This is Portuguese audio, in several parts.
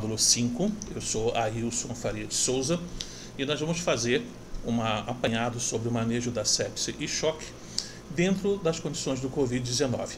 módulo 5, eu sou Ailson Faria de Souza e nós vamos fazer um apanhado sobre o manejo da sepse e choque dentro das condições do Covid-19.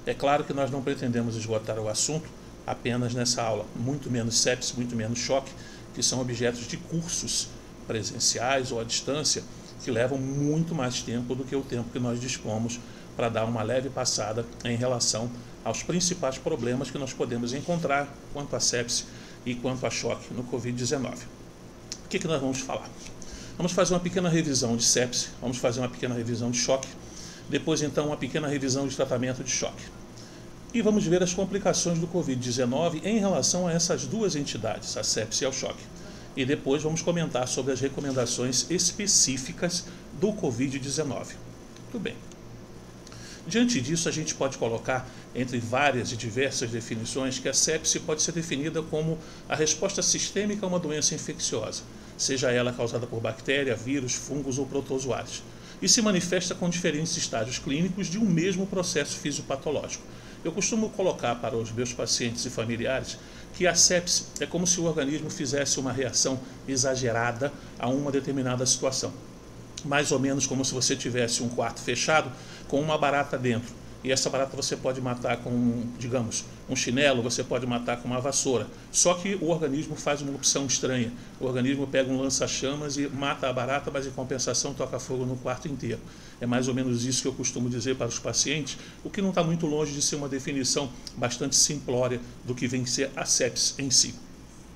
É claro que nós não pretendemos esgotar o assunto apenas nessa aula, muito menos sepse, muito menos choque, que são objetos de cursos presenciais ou à distância, que levam muito mais tempo do que o tempo que nós dispomos para dar uma leve passada em relação aos principais problemas que nós podemos encontrar quanto à sepse e quanto a choque no Covid-19. O que nós vamos falar? Vamos fazer uma pequena revisão de sepse, vamos fazer uma pequena revisão de choque, depois então uma pequena revisão de tratamento de choque. E vamos ver as complicações do Covid-19 em relação a essas duas entidades, a sepse e ao choque. E depois vamos comentar sobre as recomendações específicas do Covid-19. Tudo bem. Diante disso, a gente pode colocar, entre várias e diversas definições, que a sepse pode ser definida como a resposta sistêmica a uma doença infecciosa, seja ela causada por bactéria, vírus, fungos ou protozoários, e se manifesta com diferentes estágios clínicos de um mesmo processo fisiopatológico. Eu costumo colocar para os meus pacientes e familiares que a sepse é como se o organismo fizesse uma reação exagerada a uma determinada situação. Mais ou menos como se você tivesse um quarto fechado com uma barata dentro. E essa barata você pode matar com, digamos, um chinelo, você pode matar com uma vassoura. Só que o organismo faz uma opção estranha. O organismo pega um lança-chamas e mata a barata, mas em compensação toca fogo no quarto inteiro. É mais ou menos isso que eu costumo dizer para os pacientes, o que não está muito longe de ser uma definição bastante simplória do que vem ser a sepse em si.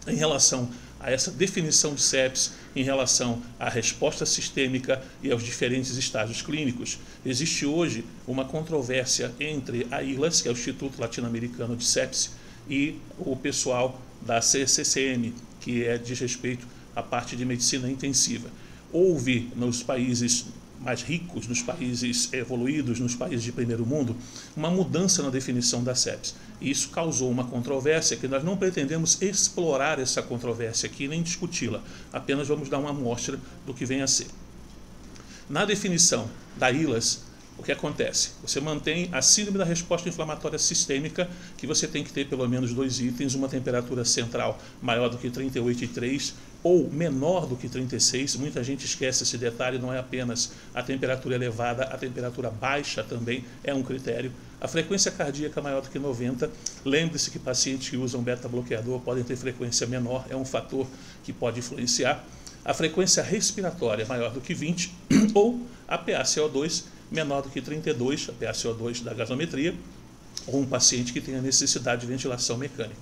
Em relação a essa definição de sepse, em relação à resposta sistêmica e aos diferentes estágios clínicos, existe hoje uma controvérsia entre a ILAS, que é o Instituto Latino-Americano de Sepse, e o pessoal da CCCM, que diz respeito à parte de medicina intensiva. Houve nos países mais ricos, nos países evoluídos, nos países de primeiro mundo, uma mudança na definição da sepse. E isso causou uma controvérsia que nós não pretendemos explorar essa controvérsia aqui, nem discuti-la. Apenas vamos dar uma amostra do que vem a ser. Na definição da ILAS, o que acontece? Você mantém a síndrome da resposta inflamatória sistêmica, que você tem que ter pelo menos 2 itens, uma temperatura central maior do que 38,3 ou menor do que 36. Muita gente esquece esse detalhe, não é apenas a temperatura elevada, a temperatura baixa também é um critério. A frequência cardíaca maior do que 90. Lembre-se que pacientes que usam beta-bloqueador podem ter frequência menor, é um fator que pode influenciar. A frequência respiratória maior do que 20 ou a PaCO2 menor do que 32, a PaCO2 da gasometria, ou um paciente que tenha necessidade de ventilação mecânica.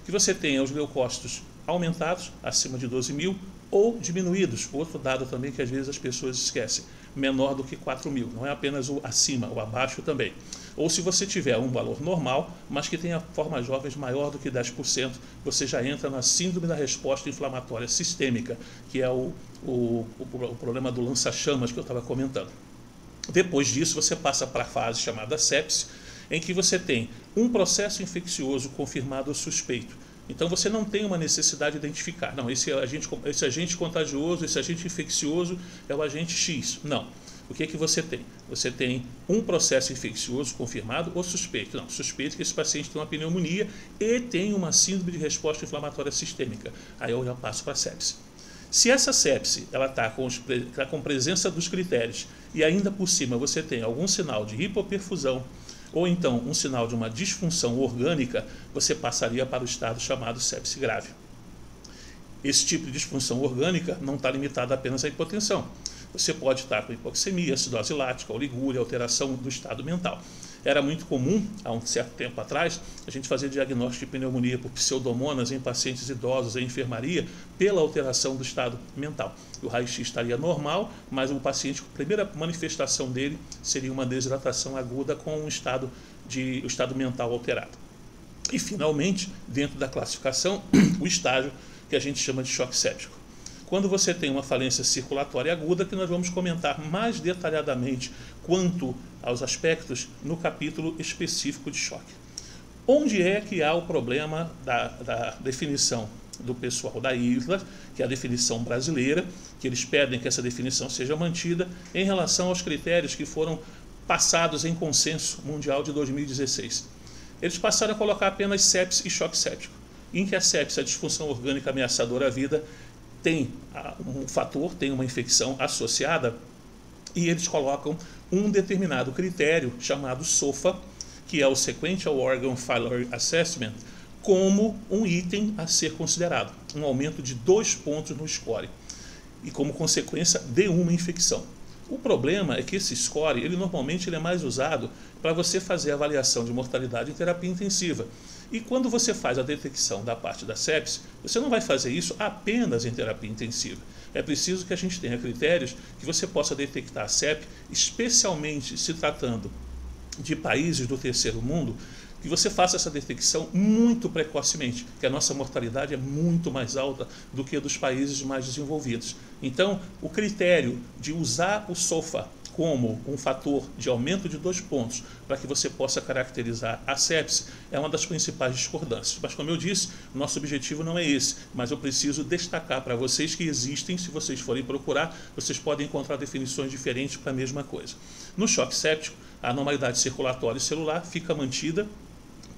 Que você tenha os leucócitos aumentados, acima de 12.000, ou diminuídos, outro dado também que às vezes as pessoas esquecem, menor do que 4.000, não é apenas o acima, o abaixo também. Ou se você tiver um valor normal, mas que tenha formas jovens maior do que 10%, você já entra na síndrome da resposta inflamatória sistêmica, que é o problema do lança-chamas que eu estava comentando. Depois disso, você passa para a fase chamada sepse, em que você tem um processo infeccioso confirmado ou suspeito. Então, você não tem uma necessidade de identificar. Não, esse agente contagioso, esse agente infeccioso é o agente X. Não. O que você tem? Você tem um processo infeccioso confirmado ou suspeito. Não, suspeito que esse paciente tem uma pneumonia e tem uma síndrome de resposta inflamatória sistêmica. Aí eu já passo para a sepse. Se essa sepse está com presença dos critérios e ainda por cima você tem algum sinal de hipoperfusão ou então um sinal de uma disfunção orgânica, você passaria para o estado chamado sepse grave. Esse tipo de disfunção orgânica não está limitado apenas à hipotensão. Você pode estar com hipoxemia, acidose lática, oligúria, alteração do estado mental. Era muito comum, há um certo tempo atrás, a gente fazer diagnóstico de pneumonia por pseudomonas em pacientes idosos em enfermaria pela alteração do estado mental. O raio-x estaria normal, mas o paciente, a primeira manifestação dele seria uma desidratação aguda com o estado mental alterado. E, finalmente, dentro da classificação, o estágio que a gente chama de choque séptico. Quando você tem uma falência circulatória aguda, que nós vamos comentar mais detalhadamente quanto aos aspectos no capítulo específico de choque. Onde é que há o problema da definição do pessoal da ISLA, que é a definição brasileira, que eles pedem que essa definição seja mantida em relação aos critérios que foram passados em consenso mundial de 2016. Eles passaram a colocar apenas sepse e choque séptico. em que a sepse, a disfunção orgânica ameaçadora à vida, tem um fator, tem uma infecção associada, e eles colocam um determinado critério chamado SOFA, que é o Sequential Organ Failure Assessment, como um item a ser considerado, um aumento de 2 pontos no score, e como consequência de uma infecção. O problema é que esse score, normalmente é mais usado para você fazer a avaliação de mortalidade em terapia intensiva. E quando você faz a detecção da parte da sepse, você não vai fazer isso apenas em terapia intensiva. É preciso que a gente tenha critérios que você possa detectar a sepse, especialmente se tratando de países do terceiro mundo, que você faça essa detecção muito precocemente, que a nossa mortalidade é muito mais alta do que a dos países mais desenvolvidos. Então, o critério de usar o SOFA como um fator de aumento de 2 pontos para que você possa caracterizar a sepse é uma das principais discordâncias. Mas, como eu disse, nosso objetivo não é esse, mas eu preciso destacar para vocês que existem, se vocês forem procurar, vocês podem encontrar definições diferentes para a mesma coisa. No choque séptico, a anormalidade circulatória e celular fica mantida,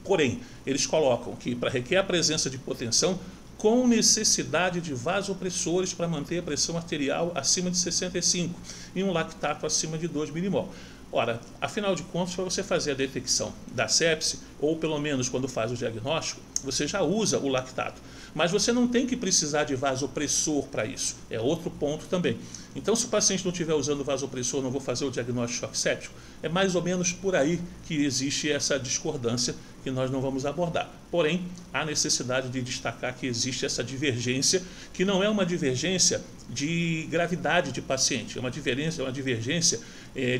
porém, eles colocam que para requer a presença de hipotensão com necessidade de vasopressores para manter a pressão arterial acima de 65 e um lactato acima de 2 milimol. Ora, afinal de contas, para você fazer a detecção da sepse, ou pelo menos quando faz o diagnóstico, você já usa o lactato. Mas você não tem que precisar de vasopressor para isso. É outro ponto também. Então, se o paciente não estiver usando vasopressor, não vou fazer o diagnóstico de choque séptico, é mais ou menos por aí que existe essa discordância que nós não vamos abordar. Porém, há necessidade de destacar que existe essa divergência, que não é uma divergência de gravidade de paciente, é uma divergência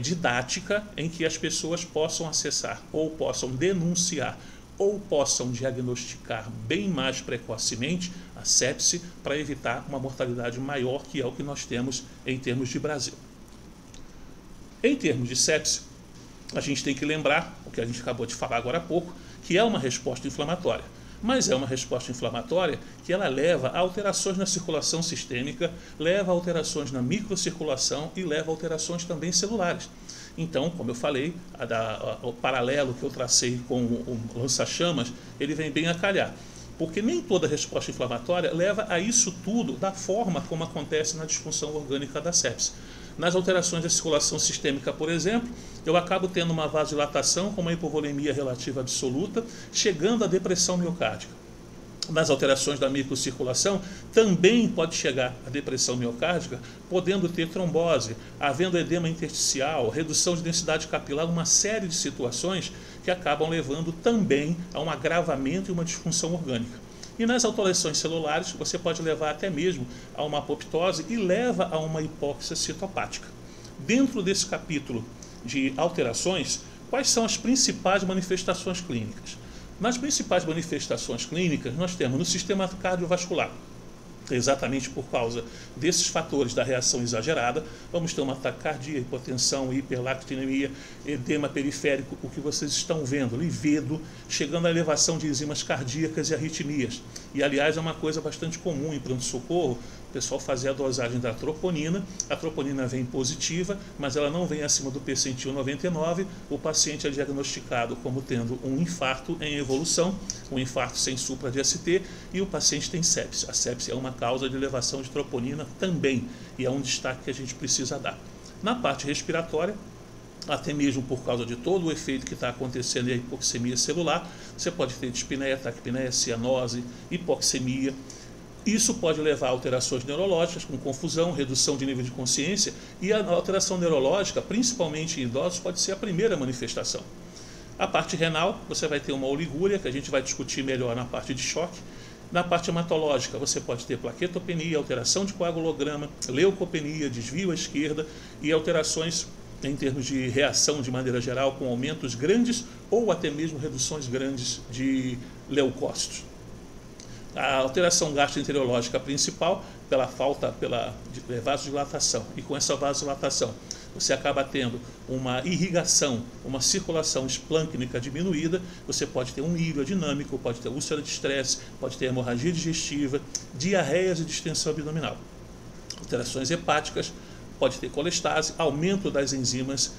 didática em que as pessoas possam acessar ou possam denunciar ou possam diagnosticar bem mais precocemente a sepse para evitar uma mortalidade maior, que é o que nós temos em termos de Brasil. Em termos de sepse, a gente tem que lembrar, o que a gente acabou de falar agora há pouco, que é uma resposta inflamatória. Mas é uma resposta inflamatória que ela leva a alterações na circulação sistêmica, leva a alterações na microcirculação e leva a alterações também celulares. Então, como eu falei, o paralelo que eu tracei com o lança-chamas, ele vem bem a calhar. Porque nem toda resposta inflamatória leva a isso tudo da forma como acontece na disfunção orgânica da sepse. Nas alterações da circulação sistêmica, por exemplo, eu acabo tendo uma vasodilatação com uma hipovolemia relativa absoluta, chegando à depressão miocárdica. Nas alterações da microcirculação, também pode chegar à depressão miocárdica, podendo ter trombose, havendo edema intersticial, redução de densidade capilar, uma série de situações que acabam levando também a um agravamento e uma disfunção orgânica. E nas alterações celulares, você pode levar até mesmo a uma apoptose e leva a uma hipóxia citopática. Dentro desse capítulo de alterações, quais são as principais manifestações clínicas? Nas principais manifestações clínicas, nós temos no sistema cardiovascular, exatamente por causa desses fatores da reação exagerada, vamos ter uma taquicardia, hipotensão, hiperlactinemia, edema periférico, o que vocês estão vendo, livedo, chegando à elevação de enzimas cardíacas e arritmias. E, aliás, é uma coisa bastante comum em pronto-socorro, o pessoal fazer a dosagem da troponina, a troponina vem positiva, mas ela não vem acima do percentil 99, o paciente é diagnosticado como tendo um infarto em evolução, um infarto sem supra de ST, e o paciente tem sepse. A sepse é uma causa de elevação de troponina também, e é um destaque que a gente precisa dar. Na parte respiratória, até mesmo por causa de todo o efeito que está acontecendo e a hipoxemia celular, você pode ter dispneia, taquipneia, cianose, hipoxemia. Isso pode levar a alterações neurológicas, com confusão, redução de nível de consciência, e a alteração neurológica, principalmente em idosos, pode ser a primeira manifestação. A parte renal, você vai ter uma oligúria, que a gente vai discutir melhor na parte de choque. Na parte hematológica, você pode ter plaquetopenia, alteração de coagulograma, leucopenia, desvio à esquerda e alterações em termos de reação de maneira geral, com aumentos grandes ou até mesmo reduções grandes de leucócitos. A alteração gastroenterológica principal, pela falta de vasodilatação, e com essa vasodilatação você acaba tendo uma irrigação, uma circulação esplâncnica diminuída, você pode ter um nível dinâmico, pode ter úlcera de estresse, pode ter hemorragia digestiva, diarreias e distensão abdominal. Alterações hepáticas, pode ter colestase, aumento das enzimas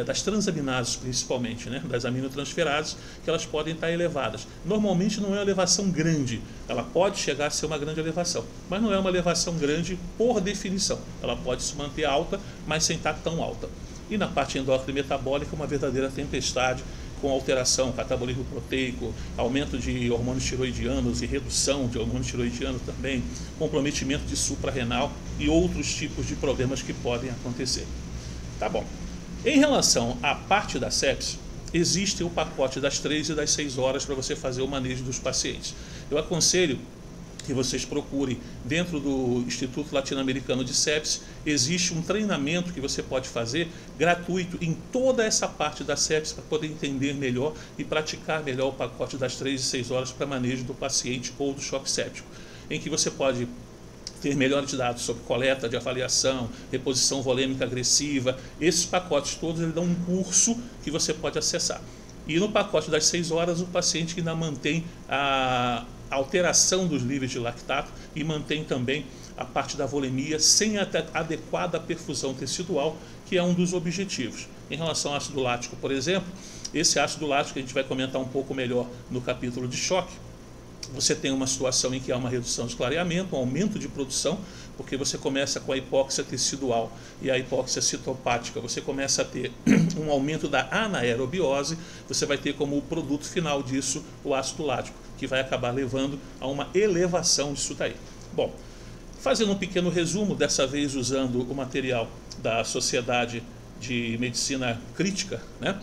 das transaminases principalmente, né, das aminotransferases, que elas podem estar elevadas. Normalmente não é uma elevação grande, ela pode chegar a ser uma grande elevação, mas não é uma elevação grande por definição. Ela pode se manter alta, mas sem estar tão alta. E na parte endócrina e metabólica, uma verdadeira tempestade, com alteração, catabolismo proteico, aumento de hormônios tiroidianos e redução de hormônios tiroidianos também, comprometimento de suprarrenal e outros tipos de problemas que podem acontecer. Tá bom. Em relação à parte da sepse, existe o pacote das 3 e das 6 horas para você fazer o manejo dos pacientes. Eu aconselho que vocês procurem, dentro do Instituto Latino-Americano de Sepse, existe um treinamento que você pode fazer gratuito em toda essa parte da sepse para poder entender melhor e praticar melhor o pacote das 3 e 6 horas para manejo do paciente ou do choque séptico, em que você pode ter melhores dados sobre coleta de avaliação, reposição volêmica agressiva. Esses pacotes todos eles dão um curso que você pode acessar. E no pacote das 6 horas, o paciente que ainda mantém a alteração dos níveis de lactato e mantém também a parte da volemia sem a adequada perfusão tecidual, que é um dos objetivos. Em relação ao ácido lático, por exemplo, esse ácido lático a gente vai comentar um pouco melhor no capítulo de choque. Você tem uma situação em que há uma redução de clareamento, um aumento de produção, porque você começa com a hipóxia tecidual e a hipóxia citopática, você começa a ter um aumento da anaerobiose, você vai ter como produto final disso o ácido lático, que vai acabar levando a uma elevação disso daí. Bom, fazendo um pequeno resumo, dessa vez usando o material da Sociedade de Medicina Crítica, né?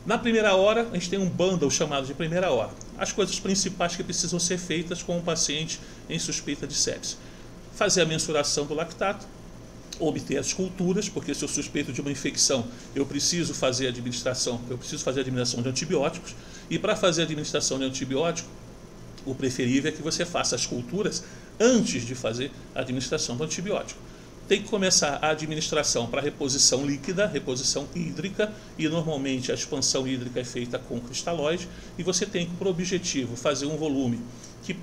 Na primeira hora, a gente tem um bundle chamado de primeira hora. As coisas principais que precisam ser feitas com o paciente em suspeita de sepse. Fazer a mensuração do lactato, obter as culturas, porque se eu suspeito de uma infecção, eu preciso fazer a administração de antibióticos, e para fazer a administração de antibiótico, o preferível é que você faça as culturas antes de fazer a administração do antibiótico. Tem que começar a administração para reposição líquida, reposição hídrica, e normalmente a expansão hídrica é feita com cristalóide, e você tem por objetivo fazer um volume que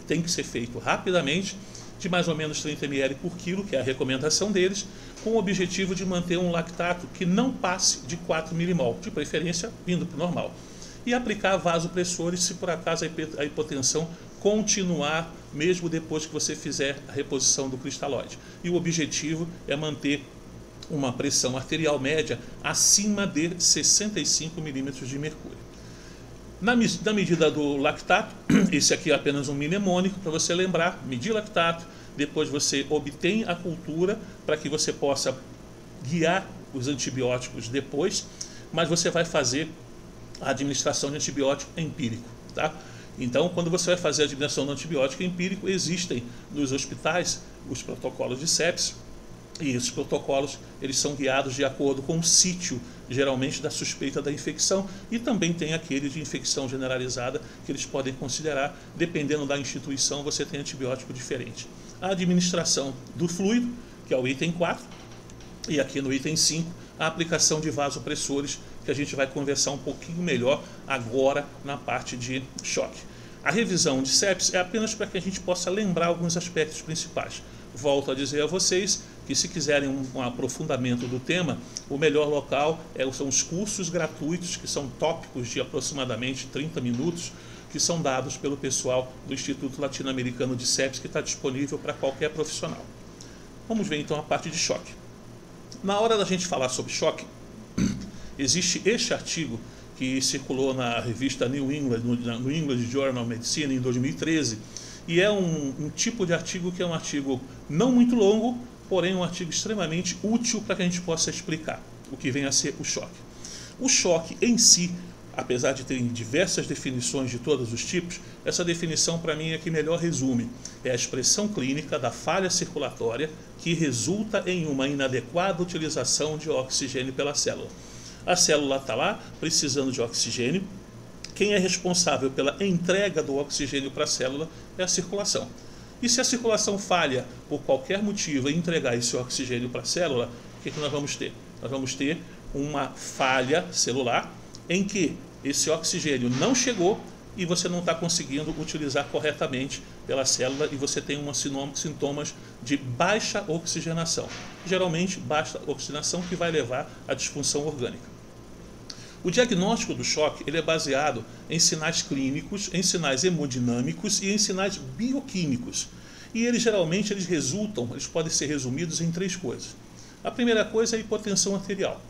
tem que ser feito rapidamente, de mais ou menos 30 ml por quilo, que é a recomendação deles, com o objetivo de manter um lactato que não passe de 4 milimol, de preferência vindo para o normal. E aplicar vasopressores se por acaso a hipotensão continuar mesmo depois que você fizer a reposição do cristalóide. E o objetivo é manter uma pressão arterial média acima de 65 milímetros de mercúrio. Na medida do lactato, esse aqui é apenas um mnemônico para você lembrar, medir lactato, depois você obtém a cultura para que você possa guiar os antibióticos depois, mas você vai fazer a administração de antibiótico empírico, tá? Então, quando você vai fazer a administração do antibiótico empírico, existem nos hospitais os protocolos de sepse, e esses protocolos eles são guiados de acordo com o sítio, geralmente da suspeita da infecção, e também tem aquele de infecção generalizada que eles podem considerar, dependendo da instituição, você tem antibiótico diferente. A administração do fluido, que é o item 4, e aqui no item 5, a aplicação de vasopressores, que a gente vai conversar um pouquinho melhor agora na parte de choque. A revisão de sepse é apenas para que a gente possa lembrar alguns aspectos principais. Volto a dizer a vocês que se quiserem um aprofundamento do tema, o melhor local são os cursos gratuitos, que são tópicos de aproximadamente 30 minutos, que são dados pelo pessoal do Instituto Latino-Americano de Sepse, que está disponível para qualquer profissional. Vamos ver então a parte de choque. Na hora da gente falar sobre choque, existe este artigo que circulou na revista New England, no England Journal of Medicine, em 2013, e é um tipo de artigo que é um artigo não muito longo, porém um artigo extremamente útil para que a gente possa explicar o que vem a ser o choque. O choque em si, apesar de ter diversas definições de todos os tipos, essa definição para mim é que melhor resume. É a expressão clínica da falha circulatória que resulta em uma inadequada utilização de oxigênio pela célula. A célula está lá precisando de oxigênio. Quem é responsável pela entrega do oxigênio para a célula é a circulação. E se a circulação falha por qualquer motivo em entregar esse oxigênio para a célula, o que nós vamos ter? Nós vamos ter uma falha celular em que esse oxigênio não chegou e você não está conseguindo utilizar corretamente pela célula e você tem sintomas de baixa oxigenação. Geralmente, baixa oxigenação que vai levar à disfunção orgânica. O diagnóstico do choque ele é baseado em sinais clínicos, em sinais hemodinâmicos e em sinais bioquímicos. E eles geralmente eles podem ser resumidos em 3 coisas. A primeira coisa é a hipotensão arterial.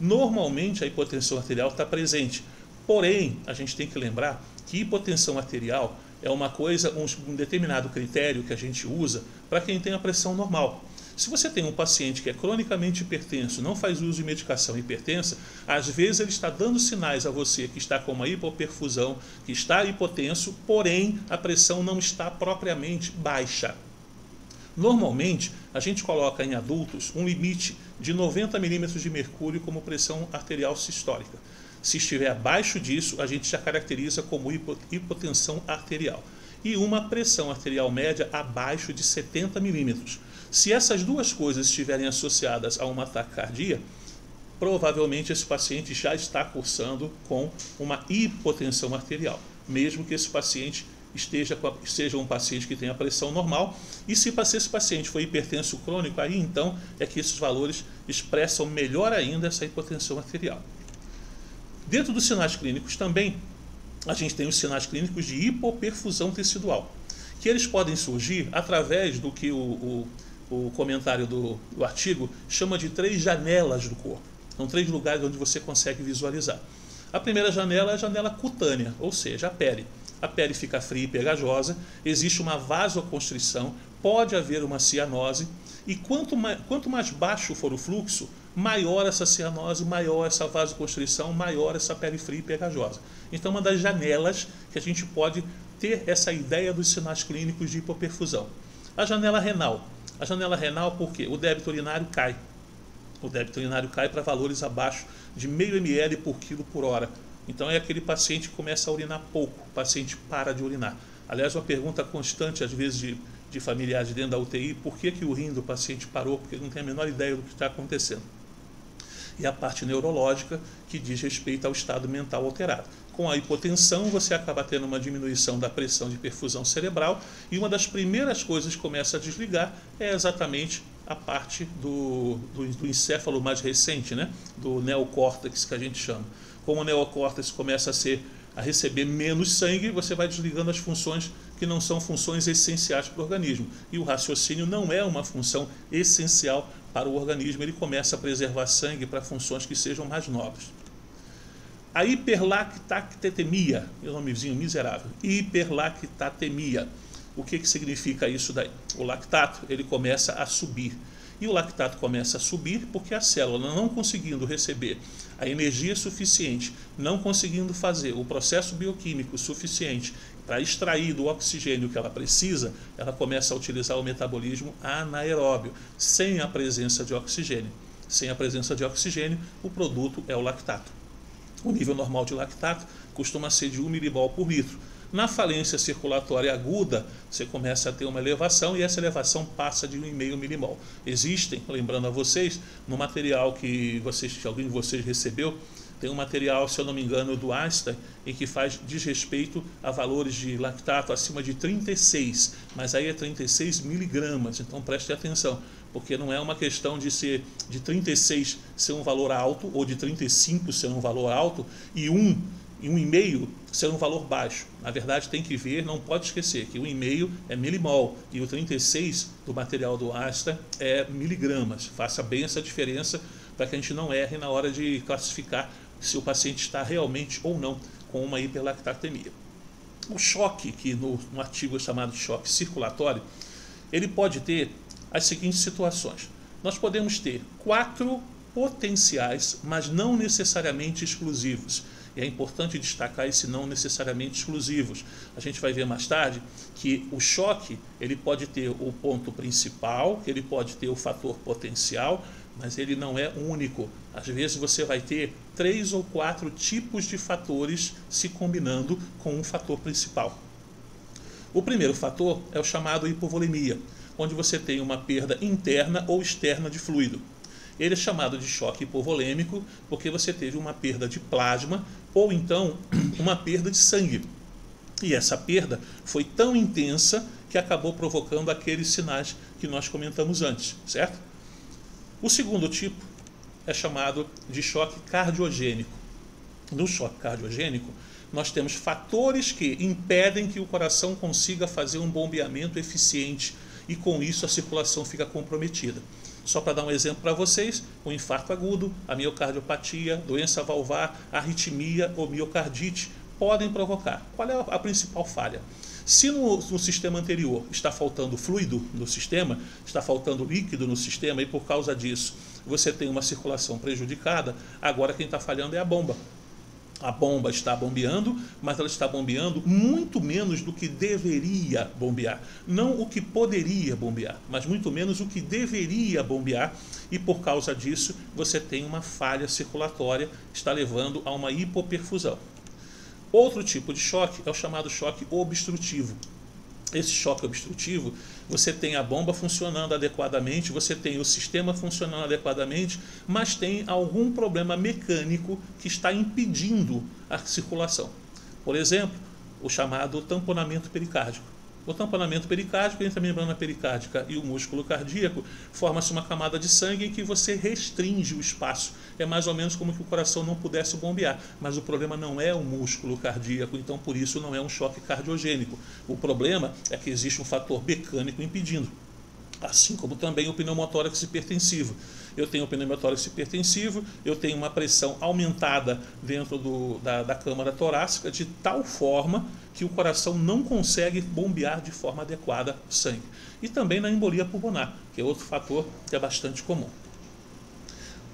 Normalmente a hipotensão arterial está presente, porém a gente tem que lembrar que hipotensão arterial é uma coisa, um determinado critério que a gente usa para quem tem a pressão normal. Se você tem um paciente que é cronicamente hipertenso, não faz uso de medicação hipertensa, às vezes ele está dando sinais a você que está com uma hipoperfusão, que está hipotenso, porém a pressão não está propriamente baixa. Normalmente, a gente coloca em adultos um limite de 90 milímetros de mercúrio como pressão arterial sistólica. Se estiver abaixo disso, a gente já caracteriza como hipotensão arterial. E uma pressão arterial média abaixo de 70 milímetros. Se essas duas coisas estiverem associadas a uma taquicardia, provavelmente esse paciente já está cursando com uma hipotensão arterial, mesmo que esse paciente seja um paciente que tenha pressão normal. E se esse paciente for hipertenso crônico, aí então é que esses valores expressam melhor ainda essa hipotensão arterial. Dentro dos sinais clínicos também, a gente tem os sinais clínicos de hipoperfusão tecidual, que eles podem surgir através do que o comentário do artigo chama de 3 janelas do corpo. São 3 lugares onde você consegue visualizar. A primeira janela é a janela cutânea, ou seja, a pele. A pele fica fria e pegajosa, existe uma vasoconstrição, pode haver uma cianose, e quanto mais baixo for o fluxo, maior essa cianose, maior essa vasoconstrição, maior essa pele fria e pegajosa. Então, uma das janelas que a gente pode ter essa ideia dos sinais clínicos de hipoperfusão. A janela renal. A janela renal, por quê? O débito urinário cai. O débito urinário cai para valores abaixo de 0,5 ml por quilo por hora. Então é aquele paciente que começa a urinar pouco, o paciente para de urinar. Aliás, uma pergunta constante, às vezes, de familiares dentro da UTI, por que o rim do paciente parou? Porque ele não tem a menor ideia do que está acontecendo. E a parte neurológica, que diz respeito ao estado mental alterado. Com a hipotensão, você acaba tendo uma diminuição da pressão de perfusão cerebral, e uma das primeiras coisas que começa a desligar é exatamente a parte do encéfalo mais recente, né? Do neocórtex, que a gente chama. Como o neocórtex começa a receber menos sangue, você vai desligando as funções que não são funções essenciais para o organismo. E o raciocínio não é uma função essencial para o organismo, ele começa a preservar sangue para funções que sejam mais nobres. A hiperlactatemia, é um nomezinho miserável, hiperlactatemia. O que significa isso daí? O lactato ele começa a subir. E o lactato começa a subir porque a célula, não conseguindo receber a energia suficiente, não conseguindo fazer o processo bioquímico suficiente para extrair do oxigênio que ela precisa, ela começa a utilizar o metabolismo anaeróbio, sem a presença de oxigênio. Sem a presença de oxigênio, o produto é o lactato. O nível normal de lactato costuma ser de 1 milibol por litro. Na falência circulatória aguda, você começa a ter uma elevação e essa elevação passa de 1,5 milimol. Existem, lembrando a vocês, no material que alguém de vocês recebeu, tem um material, se eu não me engano, do Einstein, em que faz desrespeito a valores de lactato acima de 36, mas aí é 36 miligramas, então preste atenção, porque não é uma questão de 36 ser um valor alto, ou de 35 ser um valor alto, e 1,5 ser um valor baixo. Na verdade, tem que ver, não pode esquecer que o 1,5 é milimol e o 36 do material do Einstein é miligramas. Faça bem essa diferença para que a gente não erre na hora de classificar se o paciente está realmente ou não com uma hiperlactatemia. O choque, que no artigo é chamado de choque circulatório, ele pode ter as seguintes situações. Nós podemos ter 4 potenciais, mas não necessariamente exclusivos. E é importante destacar esse não necessariamente exclusivos. A gente vai ver mais tarde que o choque ele pode ter o ponto principal, ele pode ter o fator potencial, mas ele não é único. Às vezes você vai ter 3 ou 4 tipos de fatores se combinando com um fator principal. O primeiro fator é o chamado hipovolemia, onde você tem uma perda interna ou externa de fluido. Ele é chamado de choque hipovolêmico porque você teve uma perda de plasma ou então uma perda de sangue. E essa perda foi tão intensa que acabou provocando aqueles sinais que nós comentamos antes, certo? O segundo tipo é chamado de choque cardiogênico. No choque cardiogênico, nós temos fatores que impedem que o coração consiga fazer um bombeamento eficiente e com isso a circulação fica comprometida. Só para dar um exemplo para vocês, o infarto agudo, a miocardiopatia, doença valvar, arritmia ou miocardite podem provocar. Qual é a principal falha? Se no sistema anterior está faltando fluido no sistema, está faltando líquido no sistema e por causa disso você tem uma circulação prejudicada, agora quem está falhando é a bomba. A bomba está bombeando, mas ela está bombeando muito menos do que deveria bombear. Não o que poderia bombear, mas muito menos o que deveria bombear. E por causa disso, você tem uma falha circulatória, está levando a uma hipoperfusão. Outro tipo de choque é o chamado choque obstrutivo. Esse choque obstrutivo, você tem a bomba funcionando adequadamente, você tem o sistema funcionando adequadamente, mas tem algum problema mecânico que está impedindo a circulação. Por exemplo, o chamado tamponamento pericárdico. O tamponamento pericárdico, entre a membrana pericárdica e o músculo cardíaco, forma-se uma camada de sangue em que você restringe o espaço. É mais ou menos como que o coração não pudesse bombear, mas o problema não é o músculo cardíaco, então por isso não é um choque cardiogênico. O problema é que existe um fator mecânico impedindo. Assim como também o pneumotórax hipertensivo. Eu tenho o pneumotórax hipertensivo, eu tenho uma pressão aumentada dentro da câmara torácica de tal forma que o coração não consegue bombear de forma adequada o sangue. E também na embolia pulmonar, que é outro fator que é bastante comum.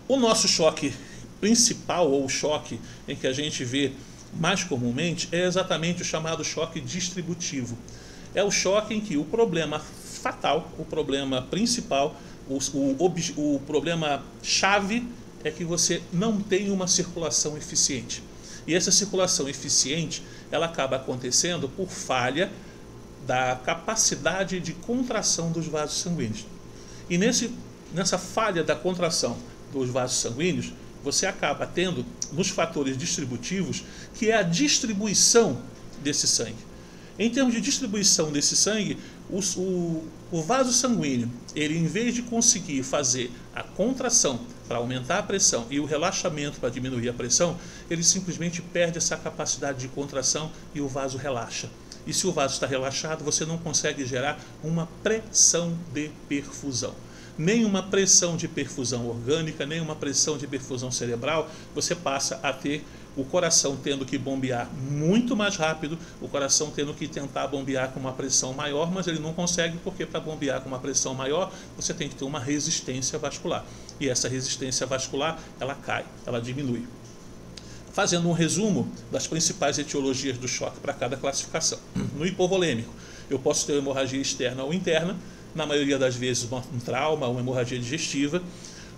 O nosso choque principal, ou o choque em que a gente vê mais comumente, é exatamente o chamado choque distributivo. É o choque em que o problema fatal, o problema principal, o problema chave é que você não tem uma circulação eficiente. E essa circulação eficiente, ela acaba acontecendo por falha da capacidade de contração dos vasos sanguíneos. E nessa falha da contração dos vasos sanguíneos, você acaba tendo nos fatores distributivos, que é a distribuição desse sangue. Em termos de distribuição desse sangue, o vaso sanguíneo, ele em vez de conseguir fazer a contração para aumentar a pressão e o relaxamento para diminuir a pressão, ele simplesmente perde essa capacidade de contração e o vaso relaxa. E se o vaso está relaxado, você não consegue gerar uma pressão de perfusão. Nem uma pressão de perfusão orgânica, nem uma pressão de perfusão cerebral, você passa a ter o coração tendo que bombear muito mais rápido, o coração tendo que tentar bombear com uma pressão maior, mas ele não consegue porque para bombear com uma pressão maior, você tem que ter uma resistência vascular. E essa resistência vascular, ela cai, ela diminui. Fazendo um resumo das principais etiologias do choque para cada classificação. No hipovolêmico, eu posso ter hemorragia externa ou interna, na maioria das vezes um trauma, uma hemorragia digestiva.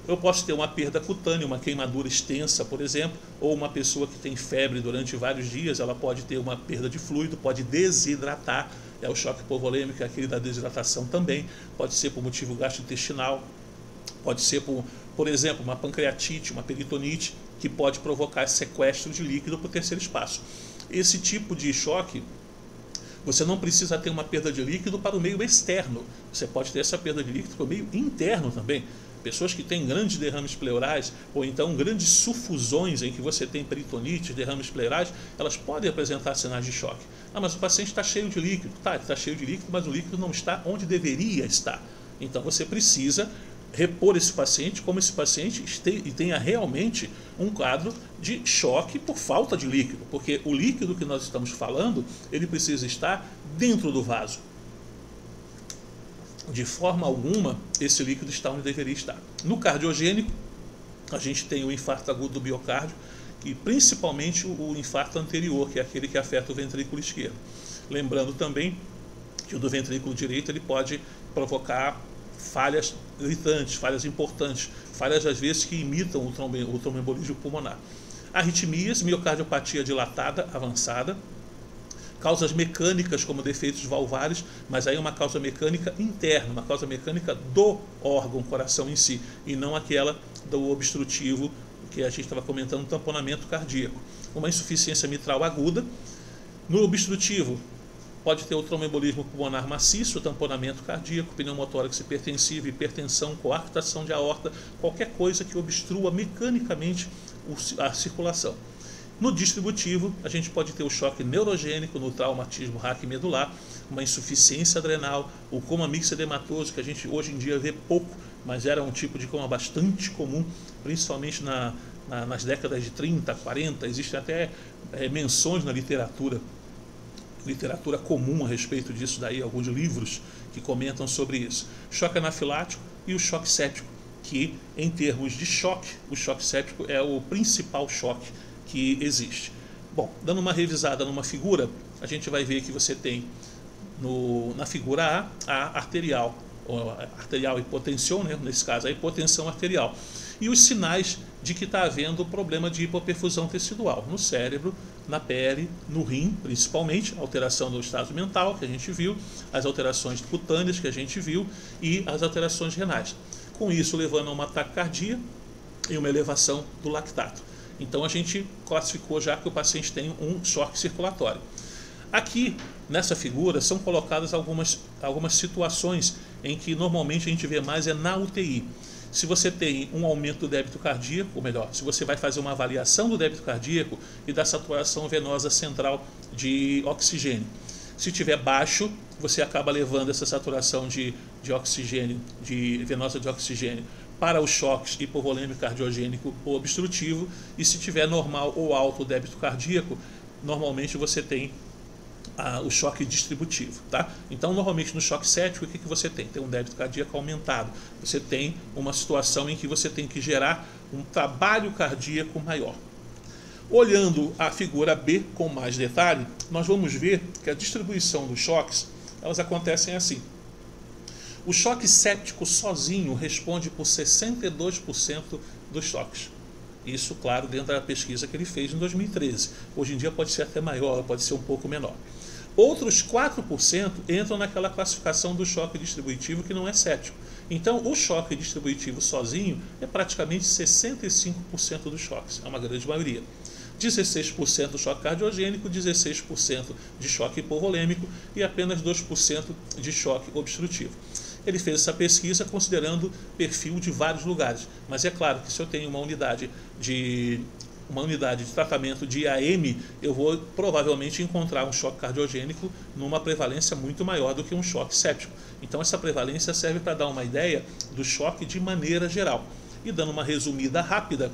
Eu posso ter uma perda cutânea, uma queimadura extensa, por exemplo, ou uma pessoa que tem febre durante vários dias, ela pode ter uma perda de fluido, pode desidratar, é o choque hipovolêmico, é aquele da desidratação também, pode ser por motivo gastrointestinal, pode ser por exemplo, uma pancreatite, uma peritonite, que pode provocar sequestro de líquido para o terceiro espaço. Esse tipo de choque, você não precisa ter uma perda de líquido para o meio externo, você pode ter essa perda de líquido para o meio interno também. Pessoas que têm grandes derrames pleurais ou então grandes sufusões em que você tem peritonite, derrames pleurais, elas podem apresentar sinais de choque. Ah, mas o paciente está cheio de líquido. Tá, ele está cheio de líquido, mas o líquido não está onde deveria estar. Então você precisa repor esse paciente como esse paciente tenha realmente um quadro de choque por falta de líquido, porque o líquido que nós estamos falando, ele precisa estar dentro do vaso. De forma alguma, esse líquido está onde deveria estar. No cardiogênico, a gente tem o infarto agudo do miocárdio e principalmente o infarto anterior, que é aquele que afeta o ventrículo esquerdo. Lembrando também que o do ventrículo direito ele pode provocar falhas gritantes, falhas importantes, falhas às vezes que imitam o tromboembolismo pulmonar. Arritmias, miocardiopatia dilatada avançada, causas mecânicas como defeitos valvares, mas aí é uma causa mecânica interna, uma causa mecânica do órgão coração em si, e não aquela do obstrutivo que a gente estava comentando, tamponamento cardíaco. Uma insuficiência mitral aguda, No obstrutivo, pode ter o tromboembolismo pulmonar maciço, tamponamento cardíaco, pneumotórax hipertensivo, hipertensão, coartação de aorta, qualquer coisa que obstrua mecanicamente a circulação. No distributivo, a gente pode ter o choque neurogênico no traumatismo raquimedular, uma insuficiência adrenal, o coma mixedematoso, que a gente hoje em dia vê pouco, mas era um tipo de coma bastante comum, principalmente nas décadas de 30, 40, existem até menções na literatura comum a respeito disso daí, alguns livros que comentam sobre isso. Choque anafilático e o choque séptico, que em termos de choque, o choque séptico é o principal choque que existe. Bom, dando uma revisada numa figura, a gente vai ver que você tem na figura a arterial hipotensião, né? Nesse caso a hipotensão arterial, e os sinais de que está havendo problema de hipoperfusão tecidual no cérebro, na pele, no rim, principalmente, alteração do estado mental que a gente viu, as alterações cutâneas que a gente viu e as alterações renais. Com isso, levando a uma taquicardia e uma elevação do lactato. Então a gente classificou já que o paciente tem um choque circulatório. Aqui, nessa figura, são colocadas algumas situações em que normalmente a gente vê mais na UTI. Se você tem um aumento do débito cardíaco, ou melhor, se você vai fazer uma avaliação do débito cardíaco e da saturação venosa central de oxigênio. Se tiver baixo, você acaba levando essa saturação de oxigênio, venosa de oxigênio, para os choques hipovolêmico cardiogênico ou obstrutivo, e se tiver normal ou alto o débito cardíaco, normalmente você tem o choque distributivo, tá? Então, normalmente no choque séptico, o que você tem? Tem um débito cardíaco aumentado, você tem uma situação em que você tem que gerar um trabalho cardíaco maior. Olhando a figura B com mais detalhe, nós vamos ver que a distribuição dos choques, elas acontecem assim. O choque séptico sozinho responde por 62% dos choques. Isso, claro, dentro da pesquisa que ele fez em 2013. Hoje em dia pode ser até maior, pode ser um pouco menor. Outros 4% entram naquela classificação do choque distributivo que não é séptico. Então, o choque distributivo sozinho é praticamente 65% dos choques, é uma grande maioria. 16% do choque cardiogênico, 16% de choque hipovolêmico e apenas 2% de choque obstrutivo. Ele fez essa pesquisa considerando perfil de vários lugares, mas é claro que se eu tenho uma unidade de tratamento de AM, eu vou provavelmente encontrar um choque cardiogênico numa prevalência muito maior do que um choque séptico. Então essa prevalência serve para dar uma ideia do choque de maneira geral. E dando uma resumida rápida,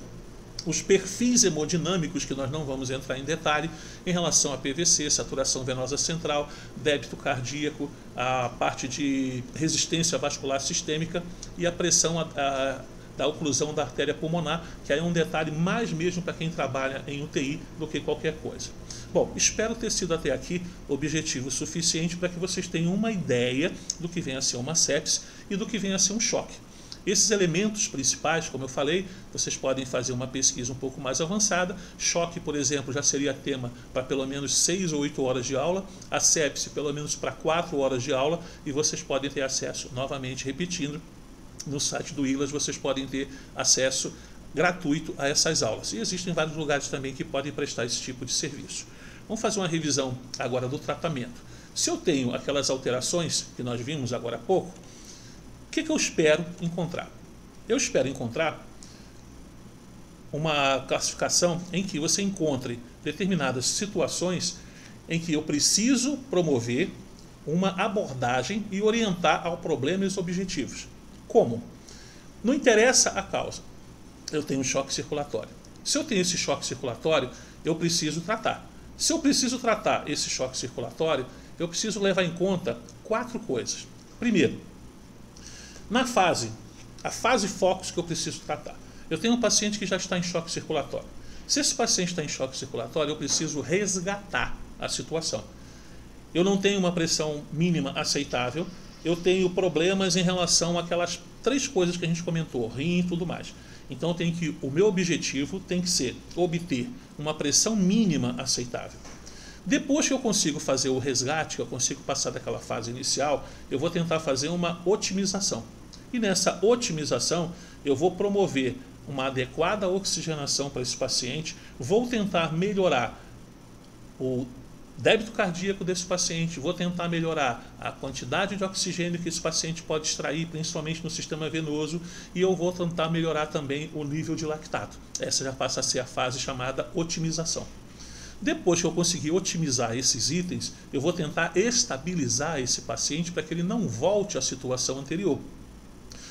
os perfis hemodinâmicos, que nós não vamos entrar em detalhe, em relação a PVC, saturação venosa central, débito cardíaco, a parte de resistência vascular sistêmica e a pressão da oclusão da artéria pulmonar, que aí é um detalhe mais mesmo para quem trabalha em UTI do que qualquer coisa. Bom, espero ter sido até aqui objetivo suficiente para que vocês tenham uma ideia do que vem a ser uma sepse e do que vem a ser um choque. Esses elementos principais, como eu falei, vocês podem fazer uma pesquisa um pouco mais avançada. Choque, por exemplo, já seria tema para pelo menos 6 ou 8 horas de aula. A sepse, pelo menos para 4 horas de aula. E vocês podem ter acesso, novamente repetindo, no site do ILAS vocês podem ter acesso gratuito a essas aulas. E existem vários lugares também que podem prestar esse tipo de serviço. Vamos fazer uma revisão agora do tratamento. Se eu tenho aquelas alterações que nós vimos agora há pouco, o que eu espero encontrar? Eu espero encontrar uma classificação em que você encontre determinadas situações em que eu preciso promover uma abordagem e orientar ao problema e os objetivos. Como? Não interessa a causa. Eu tenho um choque circulatório. Se eu tenho esse choque circulatório, eu preciso tratar. Se eu preciso tratar esse choque circulatório, eu preciso levar em conta 4 coisas. Primeiro, a fase focus que eu preciso tratar. Eu tenho um paciente que já está em choque circulatório. Se esse paciente está em choque circulatório, eu preciso resgatar a situação. Eu não tenho uma pressão mínima aceitável, eu tenho problemas em relação àquelas 3 coisas que a gente comentou, rim e tudo mais. Então o meu objetivo tem que ser obter uma pressão mínima aceitável. Depois que eu consigo fazer o resgate, que eu consigo passar daquela fase inicial, eu vou tentar fazer uma otimização. E nessa otimização, eu vou promover uma adequada oxigenação para esse paciente, vou tentar melhorar débito cardíaco desse paciente, vou tentar melhorar a quantidade de oxigênio que esse paciente pode extrair, principalmente no sistema venoso, e eu vou tentar melhorar também o nível de lactato. Essa já passa a ser a fase chamada otimização. Depois que eu conseguir otimizar esses itens, eu vou tentar estabilizar esse paciente para que ele não volte à situação anterior.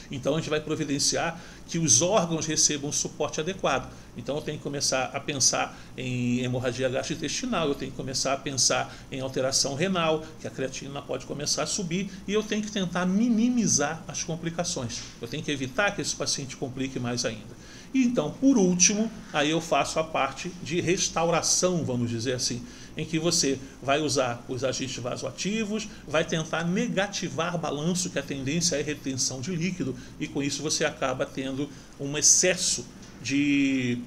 Então a gente vai providenciar que os órgãos recebam suporte adequado. Então eu tenho que começar a pensar em hemorragia gastrointestinal, eu tenho que começar a pensar em alteração renal, que a creatinina pode começar a subir, e eu tenho que tentar minimizar as complicações. Eu tenho que evitar que esse paciente complique mais ainda. E então, por último, aí eu faço a parte de restauração, vamos dizer assim, em que você vai usar os agentes vasoativos, vai tentar negativar balanço, que a tendência é retenção de líquido, e com isso você acaba tendo um excesso de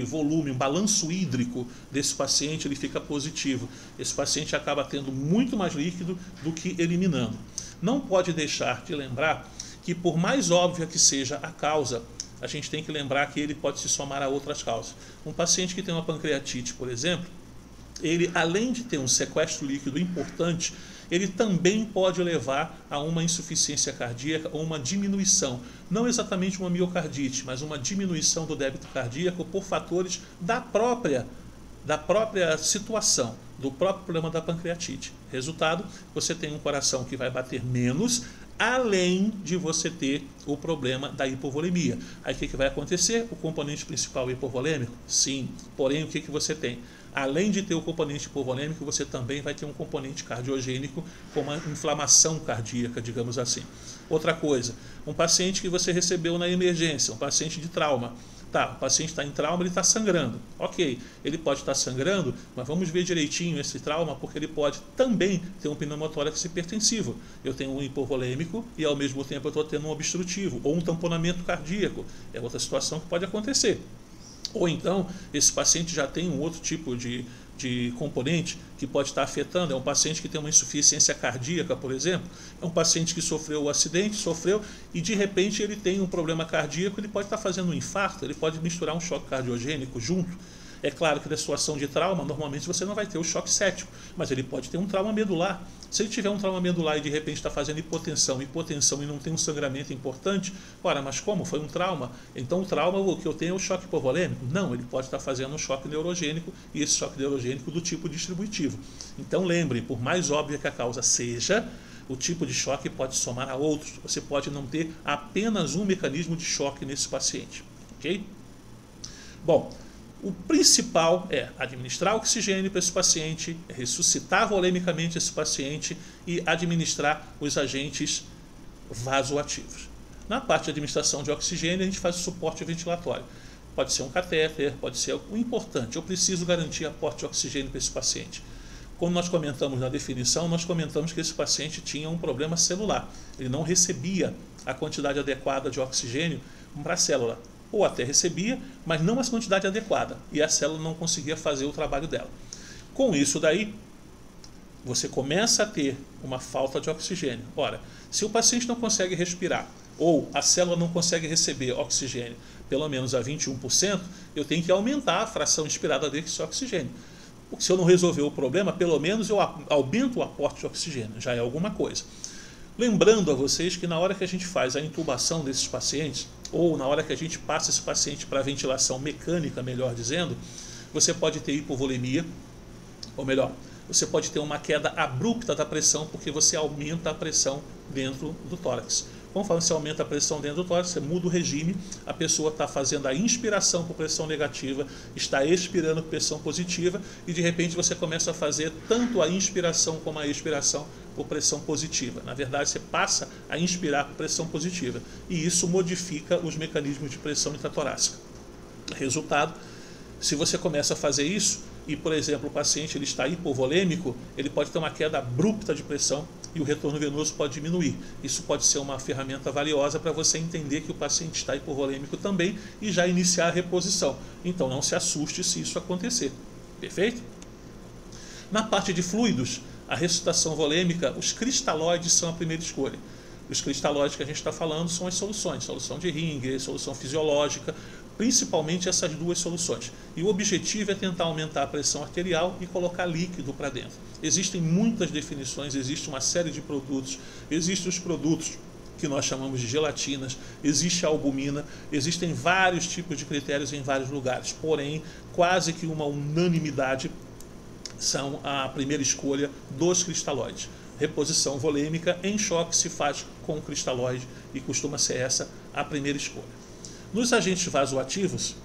volume, um balanço hídrico desse paciente, ele fica positivo. Esse paciente acaba tendo muito mais líquido do que eliminando. Não pode deixar de lembrar que, por mais óbvia que seja a causa, a gente tem que lembrar que ele pode se somar a outras causas. Um paciente que tem uma pancreatite, por exemplo, ele, além de ter um sequestro líquido importante, ele também pode levar a uma insuficiência cardíaca ou uma diminuição, não exatamente uma miocardite, mas uma diminuição do débito cardíaco por fatores da própria situação, do próprio problema da pancreatite. Resultado, você tem um coração que vai bater menos, além de você ter o problema da hipovolemia. Aí o que vai acontecer? O componente principal é hipovolêmico? Sim. Porém, o que você tem? Além de ter o componente hipovolêmico, você também vai ter um componente cardiogênico com uma inflamação cardíaca, digamos assim. Outra coisa, um paciente que você recebeu na emergência, um paciente de trauma. Tá, o paciente está em trauma, ele está sangrando. Ok, ele pode estar sangrando, mas vamos ver direitinho esse trauma, porque ele pode também ter um pneumotórax hipertensivo. Eu tenho um hipovolêmico e ao mesmo tempo eu estou tendo um obstrutivo, ou um tamponamento cardíaco. É outra situação que pode acontecer. Ou então, esse paciente já tem um outro tipo de componente que pode estar afetando. É um paciente que tem uma insuficiência cardíaca, por exemplo. É um paciente que sofreu o acidente, e de repente ele tem um problema cardíaco, ele pode estar fazendo um infarto, ele pode misturar um choque cardiogênico junto. É claro que na situação de trauma, normalmente você não vai ter o choque séptico, mas ele pode ter um trauma medular. Se ele tiver um trauma medular e de repente está fazendo hipotensão e não tem um sangramento importante, ora, mas como? Foi um trauma? Então o trauma, o que eu tenho é o choque hipovolêmico? Não, ele pode estar fazendo um choque neurogênico, e esse choque neurogênico do tipo distributivo. Então lembre, por mais óbvia que a causa seja, o tipo de choque pode somar a outros. Você pode não ter apenas um mecanismo de choque nesse paciente. Ok? Bom, o principal é administrar oxigênio para esse paciente, ressuscitar volemicamente esse paciente e administrar os agentes vasoativos. Na parte de administração de oxigênio, a gente faz o suporte ventilatório. Pode ser um catéter, pode ser o importante. Eu preciso garantir aporte de oxigênio para esse paciente. Como nós comentamos na definição, nós comentamos que esse paciente tinha um problema celular. Ele não recebia a quantidade adequada de oxigênio para a célula. Ou até recebia, mas não a quantidade adequada, e a célula não conseguia fazer o trabalho dela. Com isso daí, você começa a ter uma falta de oxigênio. Ora, se o paciente não consegue respirar, ou a célula não consegue receber oxigênio pelo menos a 21%, eu tenho que aumentar a fração inspirada desse oxigênio. Porque se eu não resolver o problema, pelo menos eu aumento o aporte de oxigênio, já é alguma coisa. Lembrando a vocês que na hora que a gente faz a intubação desses pacientes, ou na hora que a gente passa esse paciente para ventilação mecânica, melhor dizendo, você pode ter hipovolemia, ou melhor, você pode ter uma queda abrupta da pressão, porque você aumenta a pressão dentro do tórax. Conforme você aumenta a pressão dentro do tórax, você muda o regime, a pessoa está fazendo a inspiração por pressão negativa, está expirando por pressão positiva, e de repente você começa a fazer tanto a inspiração como a expiração por pressão positiva. Na verdade, você passa a inspirar por pressão positiva, e isso modifica os mecanismos de pressão intratorácica. Resultado, se você começa a fazer isso, e por exemplo o paciente ele está hipovolêmico, ele pode ter uma queda abrupta de pressão e o retorno venoso pode diminuir. Isso pode ser uma ferramenta valiosa para você entender que o paciente está hipovolêmico também e já iniciar a reposição. Então não se assuste se isso acontecer. Perfeito? Na parte de fluidos, a ressuscitação volêmica, os cristalóides são a primeira escolha. Os cristalóides que a gente está falando são as soluções, solução de Ringer, solução fisiológica. principalmente essas duas soluções. E o objetivo é tentar aumentar a pressão arterial e colocar líquido para dentro. Existem muitas definições, existe uma série de produtos, existem os produtos que nós chamamos de gelatinas, existe a albumina, existem vários tipos de critérios em vários lugares, porém, quase que uma unanimidade são a primeira escolha dos cristalóides. Reposição volêmica em choque se faz com cristalóide e costuma ser essa a primeira escolha. Nos agentes vasoativos,